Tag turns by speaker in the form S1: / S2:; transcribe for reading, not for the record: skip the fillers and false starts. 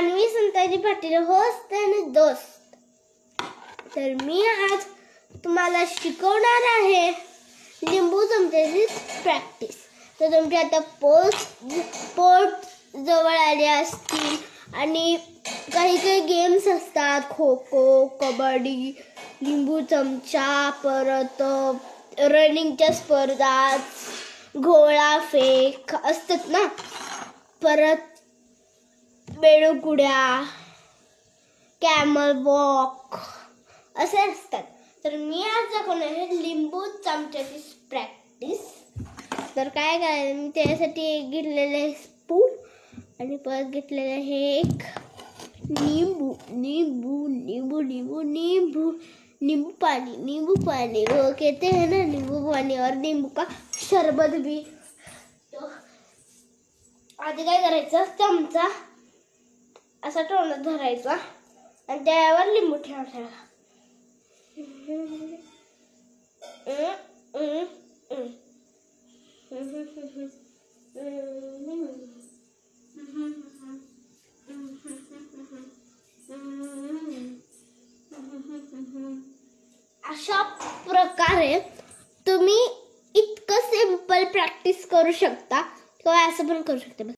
S1: Saanvi Santaji Patil, host आणि दोस्त. तर मी आज तुम्हाला शिकवणार आहे लिंबू चमच्याची प्रॅक्टिस. तर तुमचे आता पोट जवळ आले असतील आणि काही काही गेम्स असतात, खो खो, कबड्डी, लिंबू चमचा, परत रनिंगच्या स्पर्धा, गोळा फेक असतात ना, परत बेडुकुड्या, कॅमल वॉक असे असतात. तर मी आज दाखवणार आहे लिंबू चमच्याची प्रॅक्टिस. तर काय करायचं, मी त्यासाठी एक घेतलेलं आहे स्पून आणि परत घेतलेलं आहे एक नींबू नींबू नींबू नींबू नींबू नींबू पानी वो कहते हैं ना नींबू पानी, और नींबू का शरबत भी. तो आधी काय करायचं, चमचा असा टोनात धरायचा आणि त्यावर लिंबू ठेवायचा. अशा प्रकारे तुम्ही इतकं सिंपल प्रॅक्टिस करू शकता किंवा असं पण करू शकता.